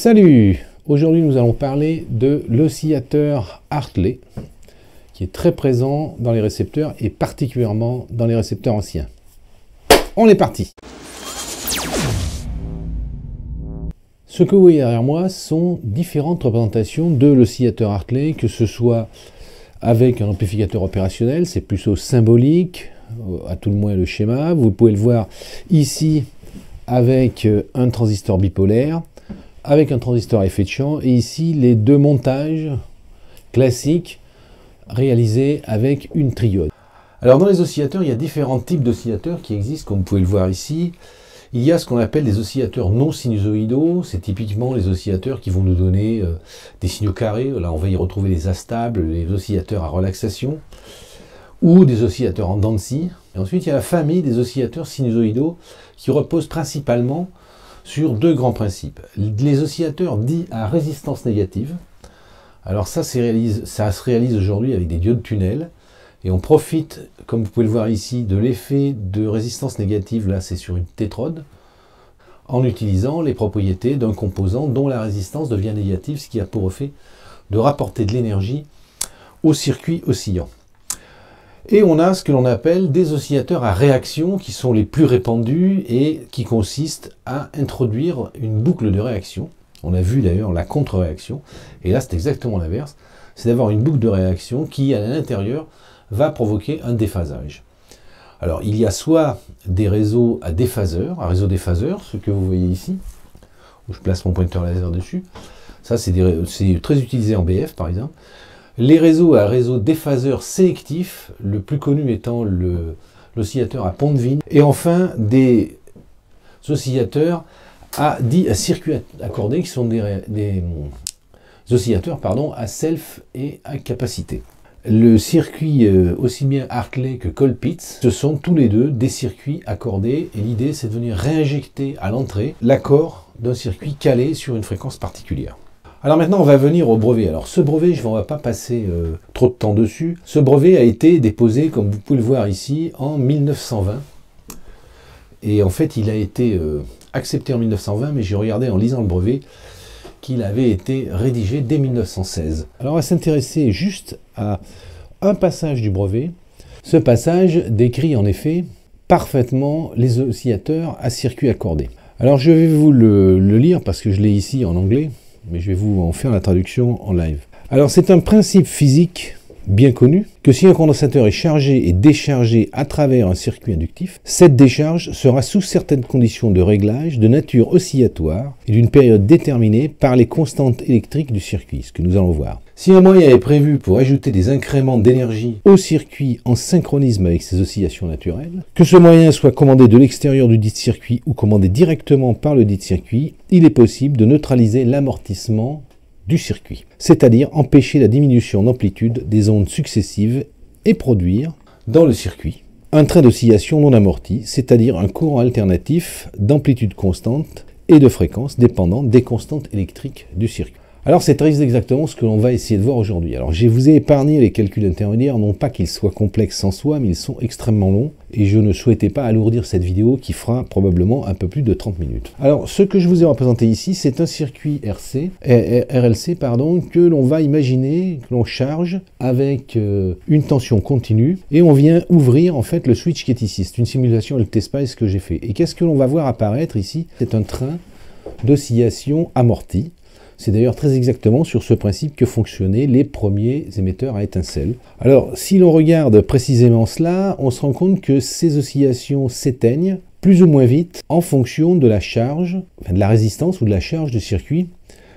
Salut! Aujourd'hui nous allons parler de l'oscillateur Hartley qui est très présent dans les récepteurs et particulièrement dans les récepteurs anciens. On est parti! Ce que vous voyez derrière moi sont différentes représentations de l'oscillateur Hartley, que ce soit avec un amplificateur opérationnel, c'est plutôt symbolique, à tout le moins le schéma. Vous pouvez le voir ici avec un transistor bipolaire, avec un transistor à effet de champ, et ici les deux montages classiques réalisés avec une triode. Alors dans les oscillateurs, il y a différents types d'oscillateurs qui existent, comme vous pouvez le voir ici. Il y a ce qu'on appelle des oscillateurs non sinusoïdaux, c'est typiquement les oscillateurs qui vont nous donner des signaux carrés. Là on va y retrouver les astables, les oscillateurs à relaxation, ou des oscillateurs en dents de scie. Et ensuite il y a la famille des oscillateurs sinusoïdaux qui reposent principalement sur deux grands principes. Les oscillateurs dits à résistance négative, alors ça se réalise aujourd'hui avec des diodes tunnels, et on profite, comme vous pouvez le voir ici, de l'effet de résistance négative, là c'est sur une tétrode, en utilisant les propriétés d'un composant dont la résistance devient négative, ce qui a pour effet de rapporter de l'énergie au circuit oscillant. Et on a ce que l'on appelle des oscillateurs à réaction qui sont les plus répandus et qui consistent à introduire une boucle de réaction. On a vu d'ailleurs la contre-réaction, et là c'est exactement l'inverse, c'est d'avoir une boucle de réaction qui à l'intérieur va provoquer un déphasage. Alors il y a soit des réseaux à déphaseur, un réseau déphaseur, ce que vous voyez ici, où je place mon pointeur laser dessus, ça c'est très utilisé en BF par exemple. Les réseaux à réseau déphaseur sélectif, le plus connu étant l'oscillateur à pont de vigne, et enfin des oscillateurs à circuit accordé, qui sont des oscillateurs à self et à capacité. Le circuit aussi bien Hartley que Colpitts, ce sont tous les deux des circuits accordés, et l'idée c'est de venir réinjecter à l'entrée l'accord d'un circuit calé sur une fréquence particulière. Alors maintenant on va venir au brevet. Alors ce brevet, on ne va pas passer trop de temps dessus. Ce brevet a été déposé, comme vous pouvez le voir ici, en 1920. Et en fait il a été accepté en 1920, mais j'ai regardé en lisant le brevet qu'il avait été rédigé dès 1916. Alors on va s'intéresser juste à un passage du brevet. Ce passage décrit en effet parfaitement les oscillateurs à circuit accordé. Alors je vais vous le lire parce que je l'ai ici en anglais, mais je vais vous en faire la traduction en live. Alors c'est un principe physique bien connu que si un condensateur est chargé et déchargé à travers un circuit inductif, cette décharge sera sous certaines conditions de réglage de nature oscillatoire et d'une période déterminée par les constantes électriques du circuit, ce que nous allons voir. Si un moyen est prévu pour ajouter des incréments d'énergie au circuit en synchronisme avec ses oscillations naturelles, que ce moyen soit commandé de l'extérieur du dit circuit ou commandé directement par le dit circuit, il est possible de neutraliser l'amortissement du circuit, c'est-à-dire empêcher la diminution d'amplitude des ondes successives et produire, dans le circuit, un train d'oscillation non amorti, c'est-à-dire un courant alternatif d'amplitude constante et de fréquence dépendant des constantes électriques du circuit. Alors c'est très exactement ce que l'on va essayer de voir aujourd'hui. Alors je vous ai épargné les calculs intermédiaires, non pas qu'ils soient complexes en soi, mais ils sont extrêmement longs, et je ne souhaitais pas alourdir cette vidéo qui fera probablement un peu plus de 30 minutes. Alors ce que je vous ai représenté ici, c'est un circuit RLC que l'on va imaginer, que l'on charge avec une tension continue, et on vient ouvrir en fait le switch qui est ici. C'est une simulation LT-Spice que j'ai fait. Et qu'est-ce que l'on va voir apparaître ici? C'est un train d'oscillation amorti. C'est d'ailleurs très exactement sur ce principe que fonctionnaient les premiers émetteurs à étincelles. Alors, si l'on regarde précisément cela, on se rend compte que ces oscillations s'éteignent plus ou moins vite en fonction de la charge, enfin de la résistance ou de la charge du circuit.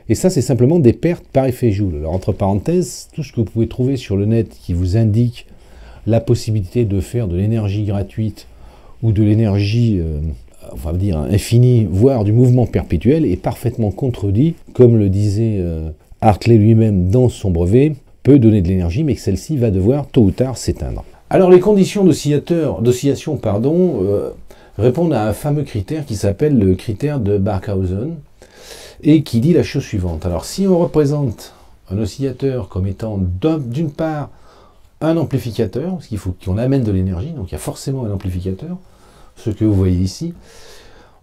Et ça, c'est simplement des pertes par effet Joule. Alors, entre parenthèses, tout ce que vous pouvez trouver sur le net qui vous indique la possibilité de faire de l'énergie gratuite ou de l'énergie on va dire infini, voire du mouvement perpétuel, est parfaitement contredit, comme le disait Hartley lui-même dans son brevet, peut donner de l'énergie, mais que celle-ci va devoir tôt ou tard s'éteindre. Alors les conditions d'oscillation répondent à un fameux critère qui s'appelle le critère de Barkhausen, et qui dit la chose suivante. Alors si on représente un oscillateur comme étant d'une part un amplificateur, parce qu'il faut qu'on amène de l'énergie, donc il y a forcément un amplificateur, ce que vous voyez ici,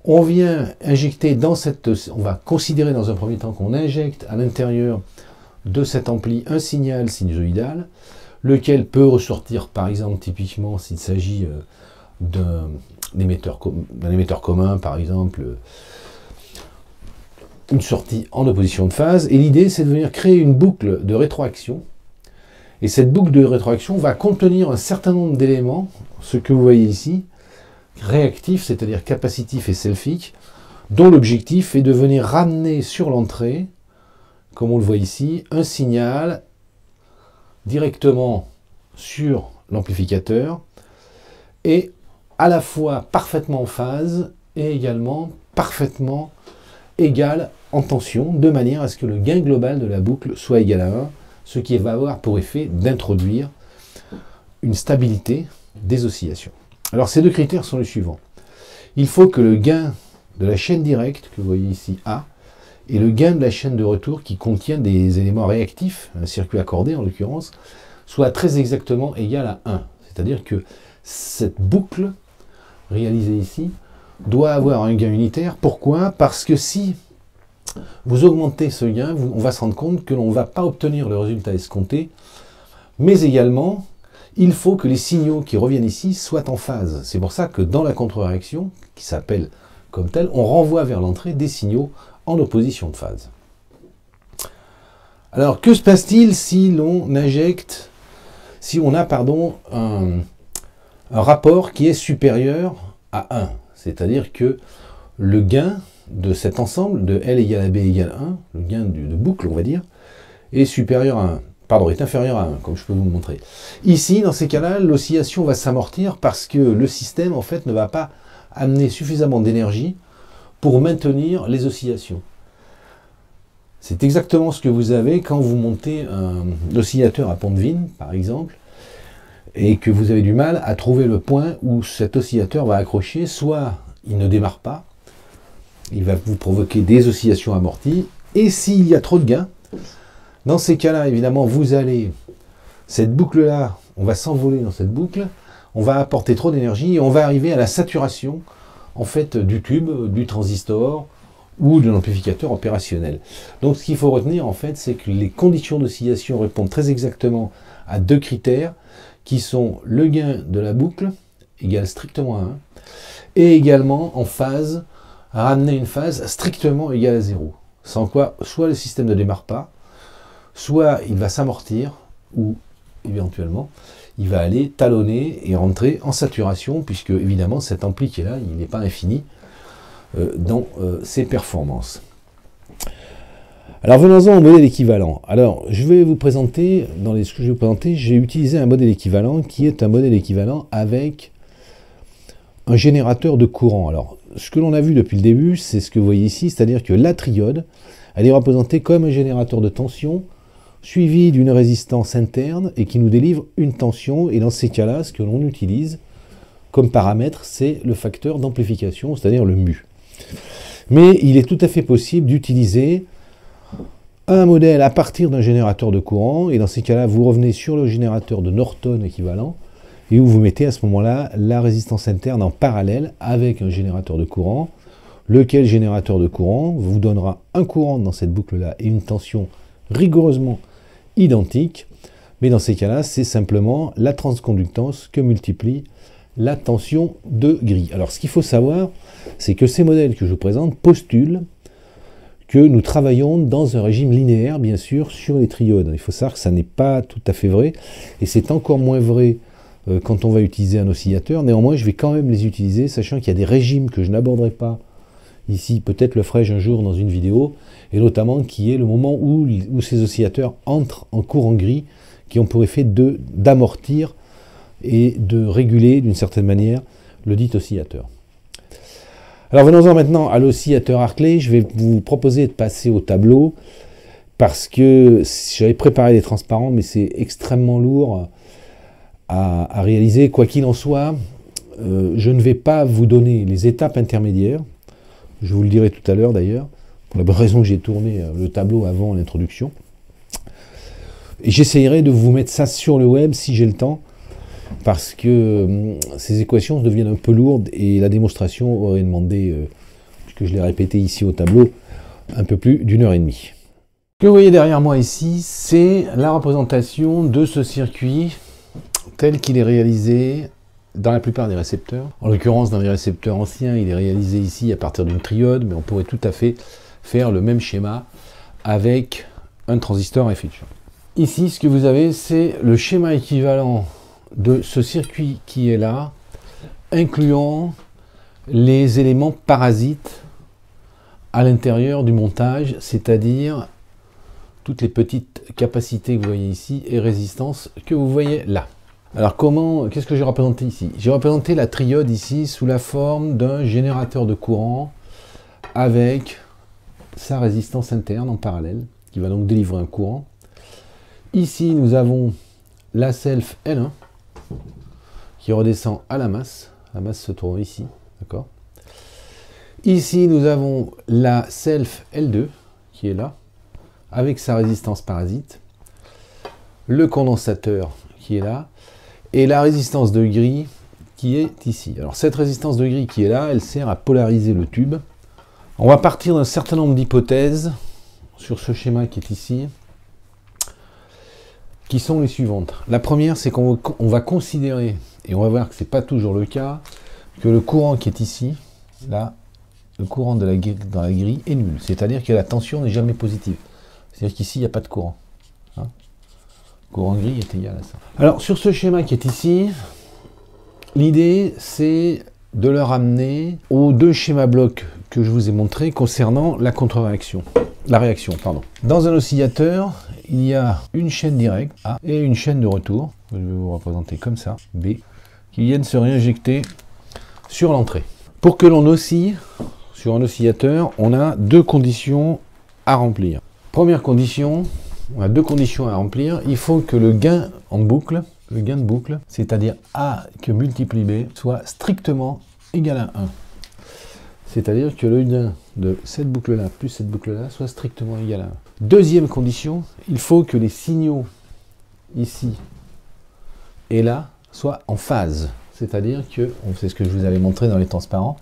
On vient injecter dans cette... On va considérer dans un premier temps qu'on injecte à l'intérieur de cet ampli un signal sinusoïdal, lequel peut ressortir, par exemple, typiquement, s'il s'agit d'un émetteur commun, par exemple, une sortie en opposition de phase. Et l'idée, c'est de venir créer une boucle de rétroaction. Et cette boucle de rétroaction va contenir un certain nombre d'éléments, ce que vous voyez ici, réactifs, c'est-à-dire capacitifs et selfiques, dont l'objectif est de venir ramener sur l'entrée, comme on le voit ici, un signal directement sur l'amplificateur et à la fois parfaitement en phase et également parfaitement égal en tension, de manière à ce que le gain global de la boucle soit égal à 1, ce qui va avoir pour effet d'introduire une stabilité des oscillations. Alors ces deux critères sont les suivants. Il faut que le gain de la chaîne directe, que vous voyez ici A, et le gain de la chaîne de retour qui contient des éléments réactifs, un circuit accordé en l'occurrence, soit très exactement égal à 1. C'est-à-dire que cette boucle réalisée ici doit avoir un gain unitaire. Pourquoi? Parce que si vous augmentez ce gain, on va se rendre compte que l'on ne va pas obtenir le résultat escompté, mais également, il faut que les signaux qui reviennent ici soient en phase. C'est pour ça que dans la contre-réaction, qui s'appelle comme telle, on renvoie vers l'entrée des signaux en opposition de phase. Alors, que se passe-t-il si l'on injecte, si on a, un rapport qui est supérieur à 1? C'est-à-dire que le gain de cet ensemble, de L égale à B égale 1, le gain de boucle, on va dire, est supérieur à 1. Pardon, est inférieur à 1, comme je peux vous le montrer. Ici, dans ces cas-là, l'oscillation va s'amortir parce que le système, en fait, ne va pas amener suffisamment d'énergie pour maintenir les oscillations. C'est exactement ce que vous avez quand vous montez un oscillateur à Pontevin, par exemple, et que vous avez du mal à trouver le point où cet oscillateur va accrocher. Soit il ne démarre pas, il va vous provoquer des oscillations amorties, et s'il y a trop de gains, dans ces cas-là, évidemment, vous allez, cette boucle-là, on va s'envoler dans cette boucle, on va apporter trop d'énergie, et on va arriver à la saturation, en fait, du tube, du transistor, ou de l'amplificateur opérationnel. Donc ce qu'il faut retenir, en fait, c'est que les conditions d'oscillation répondent très exactement à deux critères, qui sont le gain de la boucle, égal strictement à 1, et également en phase, à ramener une phase strictement égale à 0. Sans quoi, soit le système ne démarre pas, soit il va s'amortir, ou éventuellement, il va aller talonner et rentrer en saturation, puisque évidemment cet ampli qui est là, il n'est pas infini dans ses performances. Alors venons-en au modèle équivalent. Alors je vais vous présenter, dans ce que je vais vous présenter, j'ai utilisé un modèle équivalent qui est un modèle équivalent avec un générateur de courant. Alors ce que l'on a vu depuis le début, c'est ce que vous voyez ici, c'est-à-dire que la triode, elle est représentée comme un générateur de tension, suivi d'une résistance interne et qui nous délivre une tension. Et dans ces cas-là, ce que l'on utilise comme paramètre, c'est le facteur d'amplification, c'est-à-dire le mu. Mais il est tout à fait possible d'utiliser un modèle à partir d'un générateur de courant, et dans ces cas-là, vous revenez sur le générateur de Norton équivalent, et où vous mettez à ce moment-là la résistance interne en parallèle avec un générateur de courant, lequel générateur de courant vous donnera un courant dans cette boucle-là et une tension rigoureusement identique, mais dans ces cas-là, c'est simplement la transconductance que multiplie la tension de grille. Alors ce qu'il faut savoir, c'est que ces modèles que je vous présente postulent que nous travaillons dans un régime linéaire, bien sûr, sur les triodes. Il faut savoir que ça n'est pas tout à fait vrai, et c'est encore moins vrai quand on va utiliser un oscillateur. Néanmoins, je vais quand même les utiliser, sachant qu'il y a des régimes que je n'aborderai pas ici, peut-être le ferai-je un jour dans une vidéo, et notamment qui est le moment où ces oscillateurs entrent en courant gris, qui ont pour effet d'amortir et de réguler d'une certaine manière le dit oscillateur. Alors venons-en maintenant à l'oscillateur Hartley. Je vais vous proposer de passer au tableau parce que j'avais préparé des transparents, mais c'est extrêmement lourd à réaliser. Quoi qu'il en soit, je ne vais pas vous donner les étapes intermédiaires. Je vous le dirai tout à l'heure d'ailleurs, pour la bonne raison que j'ai tourné le tableau avant l'introduction. Et j'essayerai de vous mettre ça sur le web si j'ai le temps, parce que ces équations deviennent un peu lourdes et la démonstration aurait demandé puisque je l'ai répété ici au tableau un peu plus d'une heure et demie. Ce que vous voyez derrière moi ici, c'est la représentation de ce circuit tel qu'il est réalisé dans la plupart des récepteurs. En l'occurrence, dans les récepteurs anciens, il est réalisé ici à partir d'une triode, mais on pourrait tout à fait faire le même schéma avec un transistor à effet de champ. Ici, ce que vous avez, c'est le schéma équivalent de ce circuit qui est là, incluant les éléments parasites à l'intérieur du montage, c'est-à-dire toutes les petites capacités que vous voyez ici et résistances que vous voyez là. Alors qu'est-ce que j'ai représenté ici? J'ai représenté la triode ici sous la forme d'un générateur de courant avec sa résistance interne en parallèle, qui va donc délivrer un courant. Ici, nous avons la self L1 qui redescend à la masse. La masse se trouve ici, d'accord? Ici, nous avons la self L2 qui est là, avec sa résistance parasite. Le condensateur qui est là, et la résistance de gris qui est ici. Alors cette résistance de gris qui est là, elle sert à polariser le tube. On va partir d'un certain nombre d'hypothèses sur ce schéma qui est ici, qui sont les suivantes. La première, c'est qu'on va considérer, et on va voir que ce n'est pas toujours le cas, que le courant qui est ici, là, le courant dans la grille est nul. C'est-à-dire que la tension n'est jamais positive. C'est-à-dire qu'ici, il n'y a pas de courant. Hein, le courant gris est égal à ça. Alors, sur ce schéma qui est ici, l'idée, c'est de le ramener aux deux schémas blocs que je vous ai montrés concernant la contre-réaction. La réaction, pardon. Dans un oscillateur, il y a une chaîne directe A et une chaîne de retour, que je vais vous représenter comme ça, B, qui viennent se réinjecter sur l'entrée. Pour que l'on oscille sur un oscillateur, on a deux conditions à remplir. Première condition, on a deux conditions à remplir. Il faut que le gain en boucle, le gain de boucle, c'est-à-dire A que multiplie B, soit strictement égal à 1. C'est-à-dire que le gain de cette boucle-là plus cette boucle-là soit strictement égal à 1. Deuxième condition, il faut que les signaux ici et là soient en phase. C'est-à-dire que, c'est ce que je vous avais montré dans les transparents,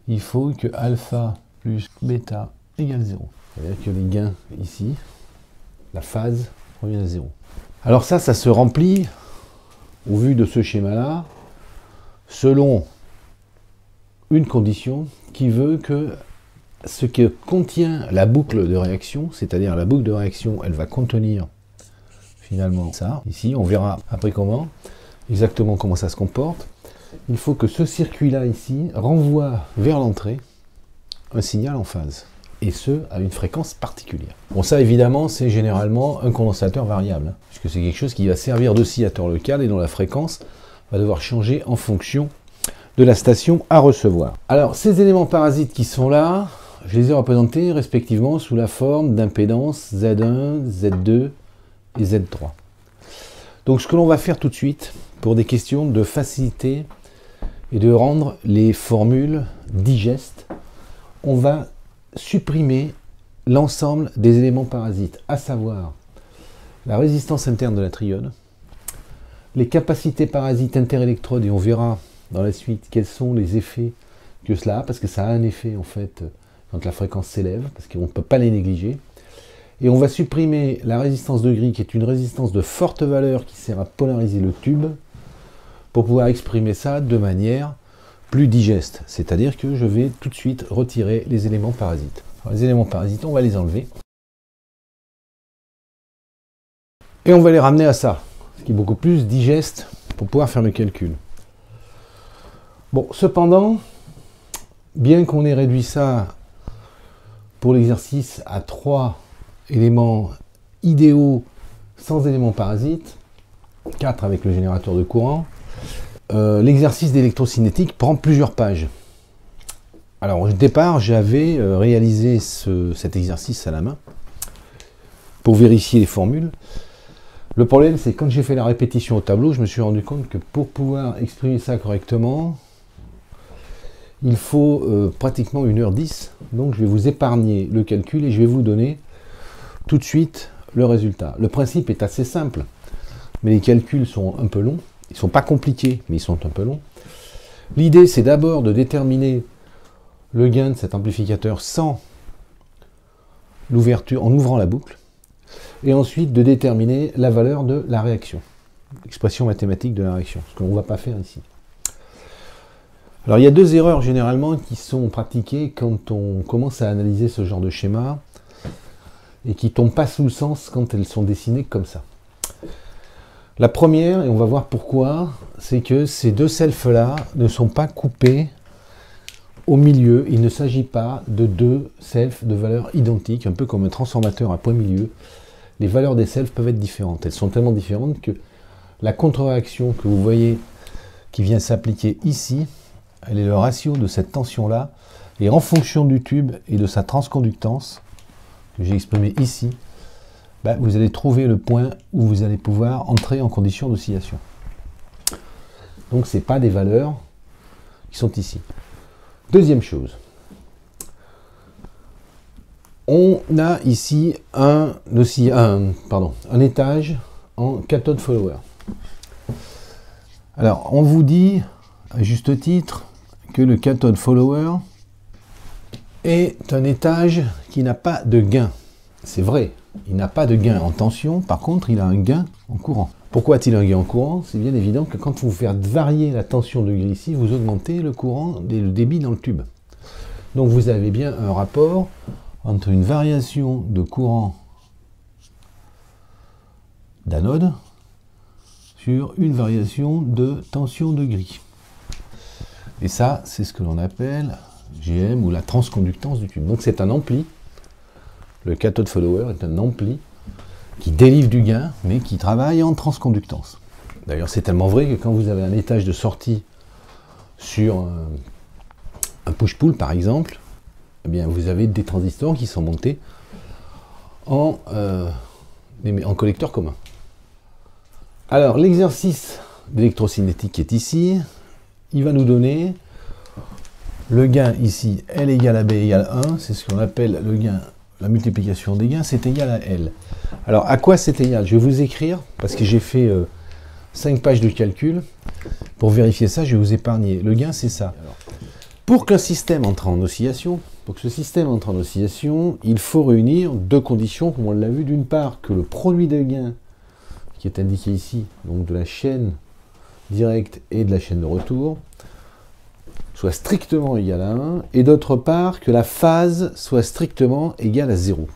il faut que alpha plus bêta égale 0. C'est-à-dire que les gains ici, la phase revient à 0. Alors ça se remplit, au vu de ce schéma-là, selon une condition qui veut que ce que contient la boucle de réaction, c'est-à-dire la boucle de réaction, elle va contenir finalement ça. Ici, on verra après exactement comment ça se comporte. Il faut que ce circuit-là ici renvoie vers l'entrée un signal en phase, et ce, à une fréquence particulière. Bon, ça évidemment, c'est généralement un condensateur variable, puisque c'est quelque chose qui va servir d'oscillateur local et dont la fréquence va devoir changer en fonction de la station à recevoir. Alors, ces éléments parasites qui sont là, je les ai représentés respectivement sous la forme d'impédance Z1, Z2 et Z3. Donc, ce que l'on va faire tout de suite, pour des questions de facilité et de rendre les formules digestes, on va supprimer l'ensemble des éléments parasites, à savoir la résistance interne de la triode, les capacités parasites interélectrodes, et on verra dans la suite quels sont les effets que cela a, parce que ça a un effet en fait quand la fréquence s'élève, parce qu'on ne peut pas les négliger. Et on va supprimer la résistance de gris, qui est une résistance de forte valeur qui sert à polariser le tube, pour pouvoir exprimer ça de manière plus digeste. C'est-à-dire que je vais tout de suite retirer les éléments parasites. Alors, les éléments parasites, on va les enlever. Et on va les ramener à ça, ce qui est beaucoup plus digeste pour pouvoir faire le calcul. Bon, cependant, bien qu'on ait réduit ça pour l'exercice à 3 éléments idéaux sans éléments parasites, 4 avec le générateur de courant, l'exercice d'électrocinétique prend plusieurs pages. Alors au départ, j'avais réalisé cet exercice à la main pour vérifier les formules. Le problème, c'est que quand j'ai fait la répétition au tableau, je me suis rendu compte que pour pouvoir exprimer ça correctement, il faut pratiquement 1h10. Donc je vais vous épargner le calcul et je vais vous donner tout de suite le résultat. Le principe est assez simple, mais les calculs sont un peu longs. Ils ne sont pas compliqués, mais ils sont un peu longs. L'idée, c'est d'abord de déterminer le gain de cet amplificateur sans l'ouverture, en ouvrant la boucle, et ensuite de déterminer la valeur de la réaction, l'expression mathématique de la réaction, ce qu'on ne va pas faire ici. Alors il y a deux erreurs généralement qui sont pratiquées quand on commence à analyser ce genre de schéma, et qui ne tombent pas sous le sens quand elles sont dessinées comme ça. La première, et on va voir pourquoi, c'est que ces deux selfs-là ne sont pas coupés au milieu. Il ne s'agit pas de deux selfs de valeurs identiques, un peu comme un transformateur à point milieu. Les valeurs des selfs peuvent être différentes. Elles sont tellement différentes que la contre-réaction que vous voyez qui vient s'appliquer ici, elle est le ratio de cette tension-là, et en fonction du tube et de sa transconductance, que j'ai exprimé ici, vous allez trouver le point où vous allez pouvoir entrer en condition d'oscillation. Donc ce n'est pas des valeurs qui sont ici. Deuxième chose, on a ici un étage en cathode follower. Alors on vous dit, à juste titre, que le cathode follower est un étage qui n'a pas de gain. C'est vrai, il n'a pas de gain en tension, par contre il a un gain en courant. Pourquoi a-t-il un gain en courant? C'est bien évident que quand vous faites varier la tension de grille ici, vous augmentez le courant et le débit dans le tube. Donc vous avez bien un rapport entre une variation de courant d'anode sur une variation de tension de grille. Et ça, c'est ce que l'on appelle GM ou la transconductance du tube. Donc c'est un ampli. Le cathode follower est un ampli qui délivre du gain, mais qui travaille en transconductance. D'ailleurs, c'est tellement vrai que quand vous avez un étage de sortie sur un push-pull, par exemple, eh bien, vous avez des transistors qui sont montés en collecteur commun. Alors, l'exercice d'électrocinétique qui est ici, il va nous donner le gain ici, L égale à B égale 1, c'est ce qu'on appelle le gain. La multiplication des gains, c'est égal à L. Alors, à quoi c'est égal? Je vais vous écrire, parce que j'ai fait 5 pages de calcul. Pour vérifier ça, je vais vous épargner. Le gain, c'est ça. Alors, pour qu'un système entre en oscillation, il faut réunir deux conditions, comme on l'a vu. D'une part, que le produit de gain, qui est indiqué ici, donc de la chaîne directe et de la chaîne de retour, soit strictement égal à 1, et d'autre part que la phase soit strictement égale à 0.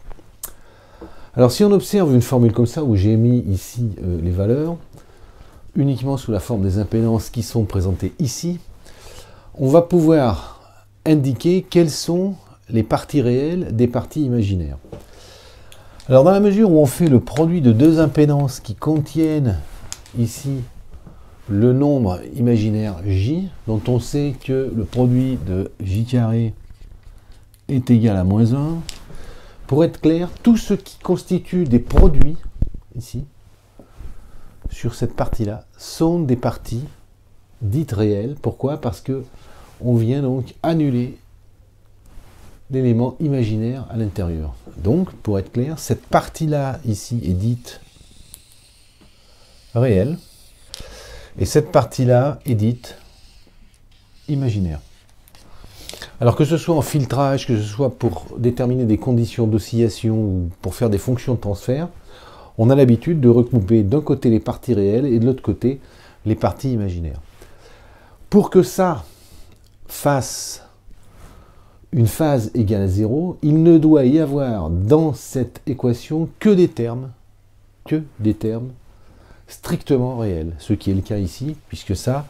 Alors si on observe une formule comme ça, où j'ai mis ici les valeurs, uniquement sous la forme des impédances qui sont présentées ici, on va pouvoir indiquer quelles sont les parties réelles des parties imaginaires. Alors dans la mesure où on fait le produit de deux impédances qui contiennent ici le nombre imaginaire J, dont on sait que le produit de J carré est égal à moins 1. Pour être clair, tout ce qui constitue des produits, ici, sur cette partie-là, sont des parties dites réelles. Pourquoi? Parce que on vient donc annuler l'élément imaginaire à l'intérieur. Donc, pour être clair, cette partie-là, ici, est dite réelle. Et cette partie-là est dite imaginaire. Alors que ce soit en filtrage, que ce soit pour déterminer des conditions d'oscillation ou pour faire des fonctions de transfert, on a l'habitude de recouper d'un côté les parties réelles et de l'autre côté les parties imaginaires. Pour que ça fasse une phase égale à 0, il ne doit y avoir dans cette équation que des termes strictement réel, ce qui est le cas ici, puisque ça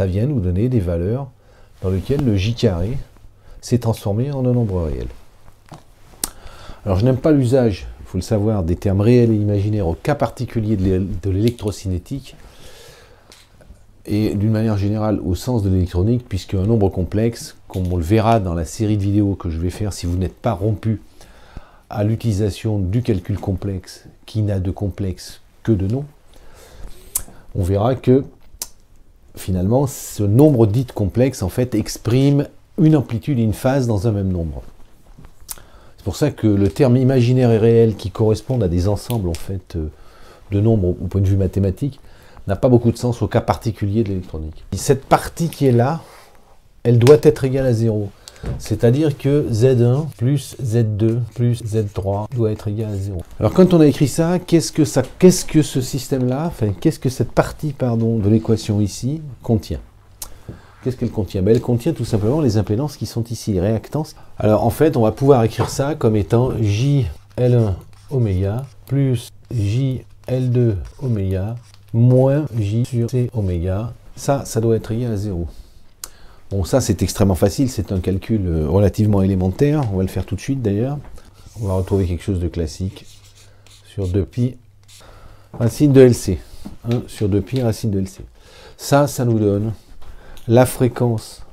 vient nous donner des valeurs dans lesquelles le J carré s'est transformé en un nombre réel. Alors je n'aime pas l'usage, il faut le savoir, des termes réels et imaginaires au cas particulier de l'électrocinétique, et d'une manière générale au sens de l'électronique, puisque un nombre complexe, comme on le verra dans la série de vidéos que je vais faire si vous n'êtes pas rompu à l'utilisation du calcul complexe, qui n'a de complexe que de nom, on verra que finalement ce nombre dit complexe en fait exprime une amplitude et une phase dans un même nombre. C'est pour ça que le terme imaginaire et réel qui correspondent à des ensembles en fait de nombres au point de vue mathématique n'a pas beaucoup de sens au cas particulier de l'électronique. Cette partie qui est là, elle doit être égale à 0. C'est-à-dire que Z1 plus Z2 plus Z3 doit être égal à 0. Alors quand on a écrit ça, qu'est-ce que ce système-là, enfin qu'est-ce que cette partie de l'équation ici contient? Qu'est-ce qu'elle contient? Ben, elle contient tout simplement les impédances qui sont ici, les réactances. Alors en fait, on va pouvoir écrire ça comme étant JL1 oméga plus JL2 oméga moins J sur C oméga. Ça doit être égal à 0. Bon, ça c'est extrêmement facile, c'est un calcul relativement élémentaire, on va le faire tout de suite d'ailleurs. On va retrouver quelque chose de classique sur 2pi racine de LC. 1 sur 2pi racine de LC. Ça nous donne la fréquence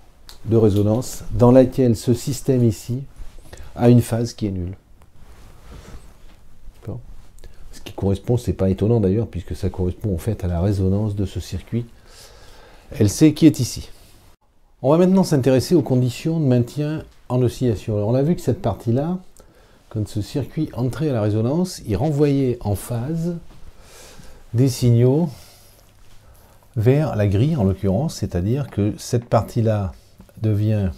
de résonance dans laquelle ce système ici a une phase qui est nulle. Ce qui correspond, c'est pas étonnant d'ailleurs, puisque ça correspond en fait à la résonance de ce circuit LC qui est ici. On va maintenant s'intéresser aux conditions de maintien en oscillation. Alors on a vu que cette partie-là, quand ce circuit entrait à la résonance, il renvoyait en phase des signaux vers la grille en l'occurrence, c'est-à-dire que cette partie-là devient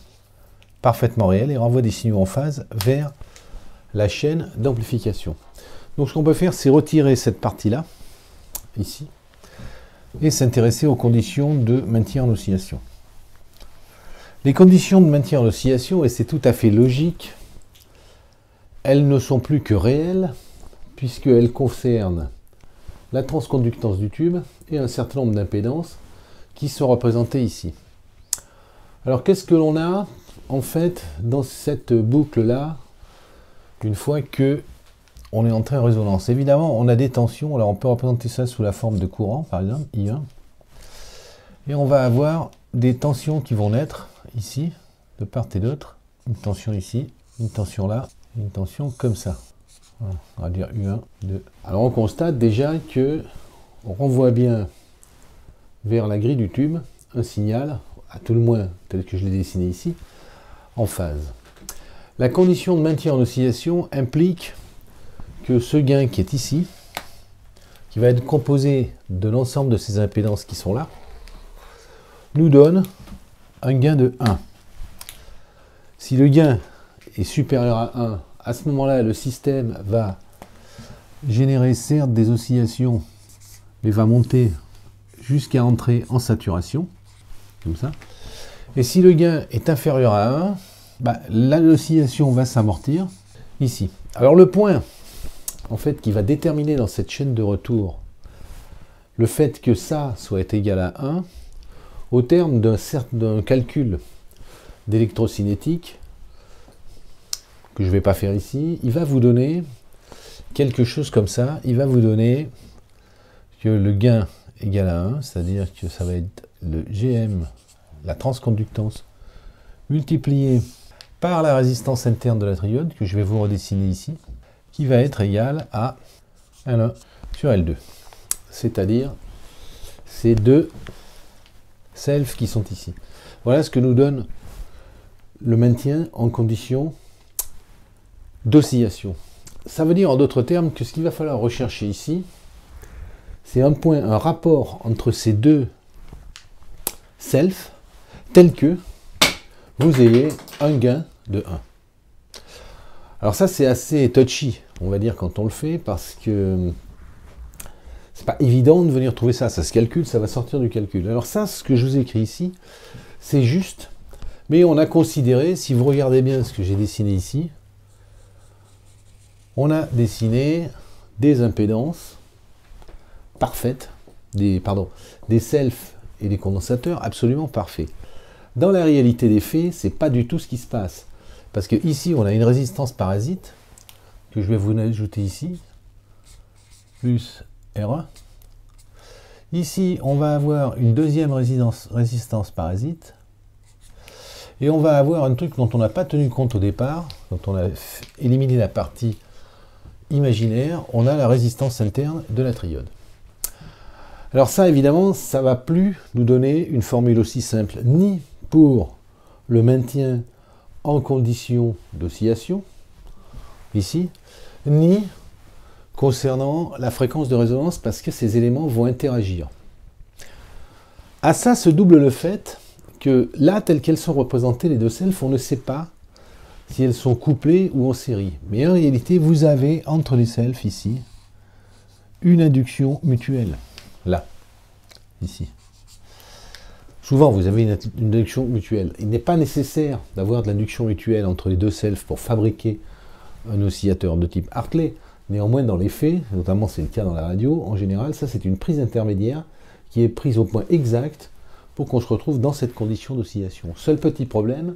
parfaitement réelle et renvoie des signaux en phase vers la chaîne d'amplification. Donc ce qu'on peut faire, c'est retirer cette partie-là, ici, et s'intéresser aux conditions de maintien en oscillation. Les conditions de maintien en oscillation, et c'est tout à fait logique, elles ne sont plus que réelles, puisqu'elles concernent la transconductance du tube et un certain nombre d'impédances qui sont représentées ici. Alors qu'est-ce que l'on a en fait dans cette boucle-là, une fois que on est entré en résonance? Évidemment, on a des tensions, alors on peut représenter ça sous la forme de courant, par exemple, I1, et on va avoir des tensions qui vont naître ici, de part et d'autre, une tension ici, une tension là, une tension comme ça. Voilà, on va dire U1, 2. Alors on constate déjà que on renvoie bien vers la grille du tube un signal, à tout le moins tel que je l'ai dessiné ici, en phase. La condition de maintien en oscillation implique que ce gain qui est ici, qui va être composé de l'ensemble de ces impédances qui sont là, nous donne un gain de 1. Si le gain est supérieur à 1, à ce moment-là, le système va générer certes des oscillations, mais va monter jusqu'à entrer en saturation, comme ça. Et si le gain est inférieur à 1, l'oscillation va s'amortir ici. Alors le point, en fait, qui va déterminer dans cette chaîne de retour le fait que ça soit égal à 1, au terme d'un calcul d'électrocinétique, que je ne vais pas faire ici, il va vous donner quelque chose comme ça. Il va vous donner que le gain égal à 1, c'est-à-dire que ça va être le GM, la transconductance, multiplié par la résistance interne de la triode, que je vais vous redessiner ici, qui va être égal à L1 sur L2. C'est-à-dire ces deux selfs qui sont ici. Voilà ce que nous donne le maintien en condition d'oscillation. Ça veut dire en d'autres termes que ce qu'il va falloir rechercher ici, c'est un rapport entre ces deux selfs, tel que vous ayez un gain de 1. Alors ça c'est assez touchy, on va dire, quand on le fait, parce que c'est pas évident de venir trouver ça. Ça se calcule, ça va sortir du calcul. Alors ça, ce que je vous ai écrit ici, c'est juste, mais on a considéré, si vous regardez bien ce que j'ai dessiné ici, on a dessiné des impédances parfaites, des selfs et des condensateurs absolument parfaits. Dans la réalité des faits, c'est pas du tout ce qui se passe. Parce que ici, on a une résistance parasite, que je vais vous ajouter ici, plus R1. Ici, on va avoir une deuxième résistance parasite. Et on va avoir un truc dont on n'a pas tenu compte au départ, dont on a éliminé la partie imaginaire, on a la résistance interne de la triode. Alors ça, évidemment, ça ne va plus nous donner une formule aussi simple, ni pour le maintien en condition d'oscillation, ici, ni concernant la fréquence de résonance, parce que ces éléments vont interagir. À ça se double le fait que là, telles qu'elles sont représentées, les deux selfs, on ne sait pas si elles sont couplées ou en série. Mais en réalité, vous avez entre les selfs, ici, une induction mutuelle. Là, ici. Souvent, vous avez une induction mutuelle. Il n'est pas nécessaire d'avoir de l'induction mutuelle entre les deux selfs pour fabriquer un oscillateur de type Hartley. Néanmoins, dans les faits, notamment c'est le cas dans la radio, en général, ça c'est une prise intermédiaire qui est prise au point exact pour qu'on se retrouve dans cette condition d'oscillation. Seul petit problème,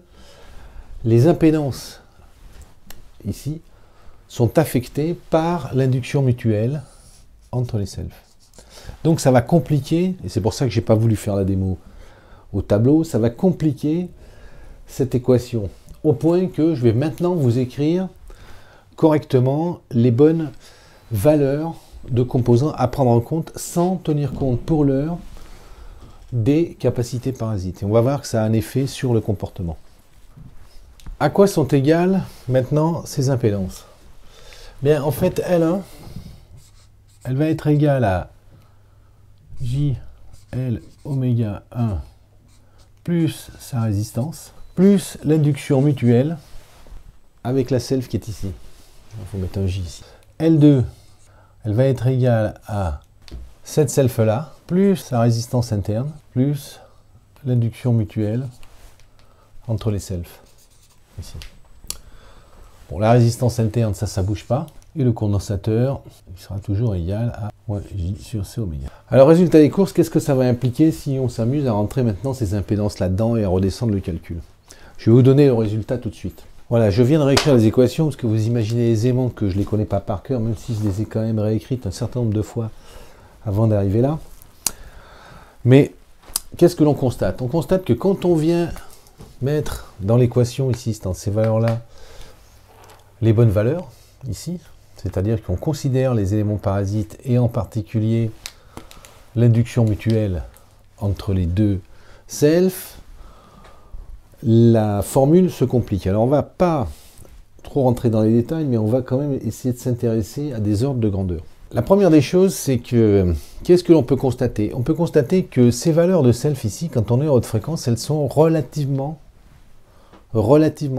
les impédances, ici, sont affectées par l'induction mutuelle entre les selfs. Donc ça va compliquer, et c'est pour ça que je n'ai pas voulu faire la démo au tableau, ça va compliquer cette équation, au point que je vais maintenant vous écrire correctement les bonnes valeurs de composants à prendre en compte sans tenir compte pour l'heure des capacités parasites. Et on va voir que ça a un effet sur le comportement. À quoi sont égales maintenant ces impédances? Bien, en fait, L1, elle va être égale à JL oméga 1 plus sa résistance, plus l'induction mutuelle avec la self qui est ici. Il faut mettre un J ici. L2, elle va être égale à cette self-là, plus sa résistance interne, plus l'induction mutuelle entre les selfs. Ici. Bon, la résistance interne, ça ne bouge pas. Et le condensateur, il sera toujours égal à J sur C oméga. Alors, résultat des courses, qu'est-ce que ça va impliquer si on s'amuse à rentrer maintenant ces impédances là-dedans et à redescendre le calcul? Je vais vous donner le résultat tout de suite. Voilà, je viens de réécrire les équations parce que vous imaginez aisément que je ne les connais pas par cœur, même si je les ai quand même réécrites un certain nombre de fois avant d'arriver là. Mais qu'est-ce que l'on constate? On constate que quand on vient mettre dans l'équation ici, dans ces valeurs-là, les bonnes valeurs, ici, c'est-à-dire qu'on considère les éléments parasites et en particulier l'induction mutuelle entre les deux selfs, la formule se complique. Alors on ne va pas trop rentrer dans les détails, mais on va quand même essayer de s'intéresser à des ordres de grandeur. La première des choses, c'est que, qu'est-ce que l'on peut constater? On peut constater que ces valeurs de self ici, quand on est à haute fréquence, elles sont relativement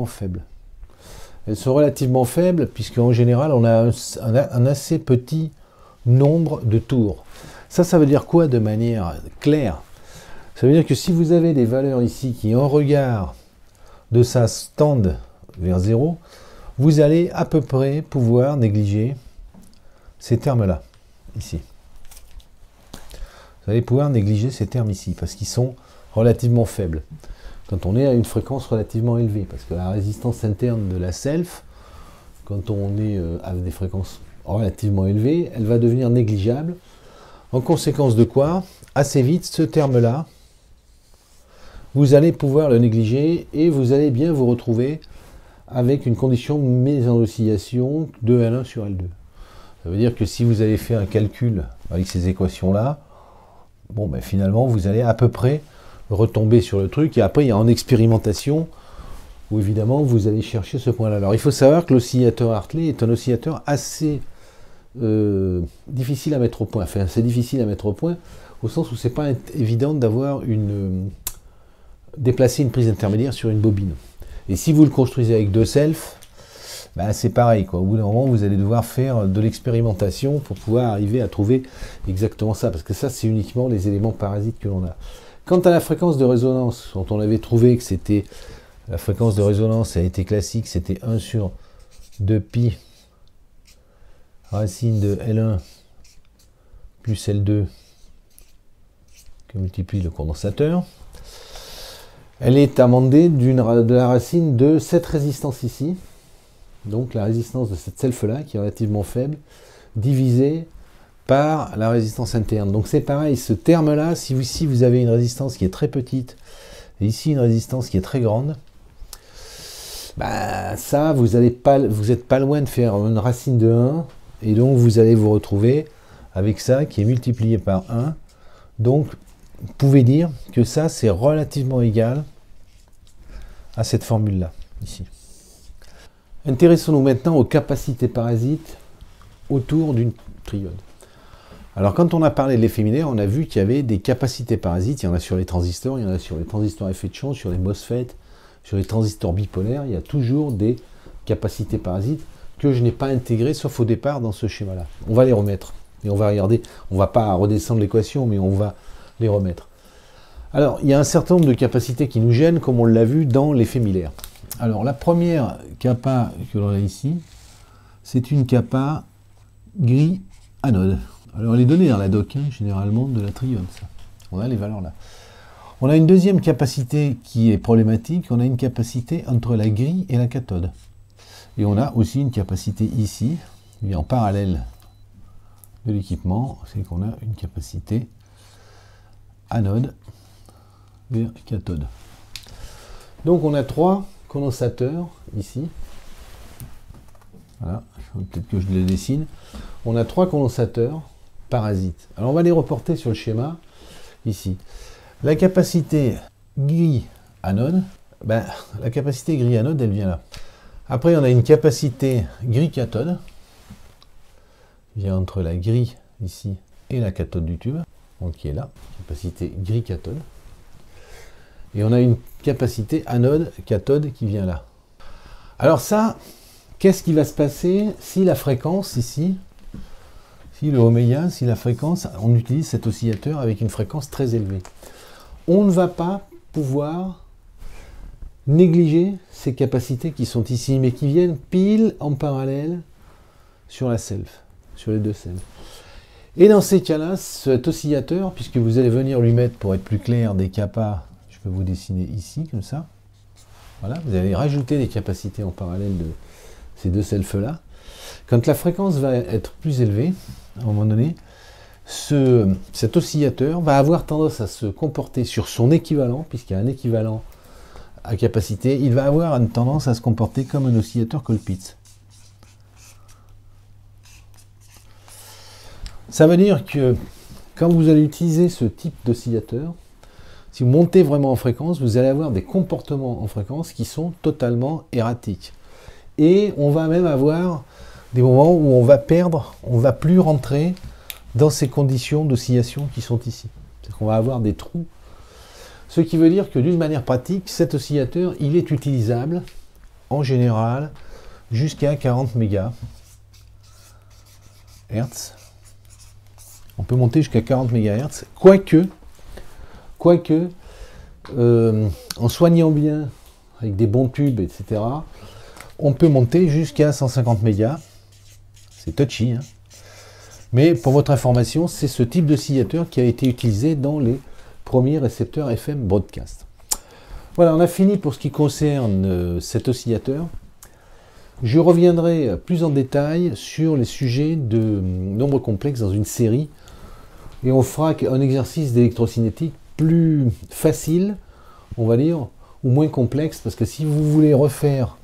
faibles. Elles sont relativement faibles, puisqu'en général, on a un assez petit nombre de tours. Ça veut dire quoi de manière claire? Ça veut dire que si vous avez des valeurs ici qui, en regard de ça, tendent vers 0, vous allez à peu près pouvoir négliger ces termes-là, ici. Vous allez pouvoir négliger ces termes ici, parce qu'ils sont relativement faibles. Quand on est à une fréquence relativement élevée, parce que la résistance interne de la self, quand on est à des fréquences relativement élevées, elle va devenir négligeable. En conséquence de quoi, assez vite, ce terme-là, vous allez pouvoir le négliger et vous allez bien vous retrouver avec une condition mise en oscillation de L1 sur L2. Ça veut dire que si vous avez fait un calcul avec ces équations-là, bon, ben finalement, vous allez à peu près retomber sur le truc, et après il y a en expérimentation où évidemment vous allez chercher ce point-là. Alors il faut savoir que l'oscillateur Hartley est un oscillateur assez difficile à mettre au point. Enfin, c'est difficile à mettre au point au sens où c'est pas évident d'avoir déplacer une prise intermédiaire sur une bobine. Et si vous le construisez avec deux selfs, ben c'est pareil, quoi. Au bout d'un moment, vous allez devoir faire de l'expérimentation pour pouvoir arriver à trouver exactement ça, parce que ça, c'est uniquement les éléments parasites que l'on a. Quant à la fréquence de résonance, dont on avait trouvé que c'était la fréquence de résonance, elle était classique, c'était 1 sur 2pi racine de L1 plus L2 que multiplie le condensateur. Elle est amendée de la racine de cette résistance ici, donc la résistance de cette self-là, qui est relativement faible, divisée par la résistance interne. Donc c'est pareil, ce terme-là, si ici vous avez une résistance qui est très petite, et ici une résistance qui est très grande, bah ça, vous n'êtes pas loin de faire une racine de 1, et donc vous allez vous retrouver avec ça qui est multiplié par 1. Donc vous pouvez dire que ça, c'est relativement égal à cette formule-là, ici. Intéressons-nous maintenant aux capacités parasites autour d'une triode. Alors quand on a parlé de l'éphémère, on a vu qu'il y avait des capacités parasites, il y en a sur les transistors, il y en a sur les transistors à effet de champ, sur les MOSFET, sur les transistors bipolaires, il y a toujours des capacités parasites que je n'ai pas intégrées, sauf au départ, dans ce schéma-là. On va les remettre, et on va regarder, on ne va pas redescendre l'équation, mais on va les remettre. Alors, il y a un certain nombre de capacités qui nous gênent, comme on l'a vu dans l'effet Miller. Alors, la première capa que l'on a ici, c'est une capa gris anode. Alors, elle est donnée dans la doc, généralement, de la triode, ça. On a les valeurs là. On a une deuxième capacité qui est problématique, on a une capacité entre la grille et la cathode. Et on a aussi une capacité ici, en parallèle de l'équipement, c'est qu'on a une capacité anode vers cathode. Donc on a 3 condensateurs ici. Voilà, peut-être que je les dessine. On a 3 condensateurs parasites. Alors on va les reporter sur le schéma ici. La capacité gris anode, la capacité gris anode, elle vient là. Après on a une capacité gris cathode, qui vient entre la grille ici et la cathode du tube, donc qui est là, capacité gris cathode. Et on a une capacité anode cathode qui vient là. Alors ça, qu'est-ce qui va se passer si la fréquence ici, si le oméga, si la fréquence, on utilise cet oscillateur avec une fréquence très élevée. On ne va pas pouvoir négliger ces capacités qui sont ici, mais qui viennent pile en parallèle sur la self, sur les deux selfs. Et dans ces cas-là, cet oscillateur, puisque vous allez venir lui mettre, pour être plus clair, des capas, je peux vous dessiner ici, comme ça. Voilà, vous allez rajouter des capacités en parallèle de ces deux selfs-là. Quand la fréquence va être plus élevée, à un moment donné, cet oscillateur va avoir tendance à se comporter sur son équivalent, puisqu'il y a un équivalent à capacité, il va avoir une tendance à se comporter comme un oscillateur Colpitts. Ça veut dire que quand vous allez utiliser ce type d'oscillateur, si vous montez vraiment en fréquence, vous allez avoir des comportements en fréquence qui sont totalement erratiques. Et on va même avoir des moments où on va perdre, on ne va plus rentrer dans ces conditions d'oscillation qui sont ici. C'est-à-dire qu'on va avoir des trous. Ce qui veut dire que d'une manière pratique, cet oscillateur, il est utilisable en général jusqu'à 40 MHz. On peut monter jusqu'à 40 MHz, quoique en soignant bien, avec des bons tubes, etc., on peut monter jusqu'à 150 MHz. C'est touchy, hein. Mais pour votre information, c'est ce type d'oscillateur qui a été utilisé dans les premiers récepteurs FM broadcast. Voilà, on a fini pour ce qui concerne cet oscillateur. Je reviendrai plus en détail sur les sujets de nombres complexes dans une série et on fera un exercice d'électrocinétique plus facile, on va dire, ou moins complexe, parce que si vous voulez refaire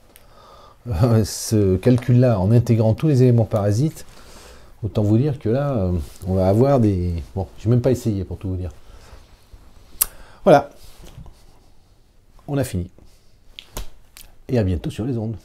ce calcul-là en intégrant tous les éléments parasites, autant vous dire que là, on va avoir des... Bon, je n'ai même pas essayé pour tout vous dire. Voilà, on a fini. Et à bientôt sur les ondes.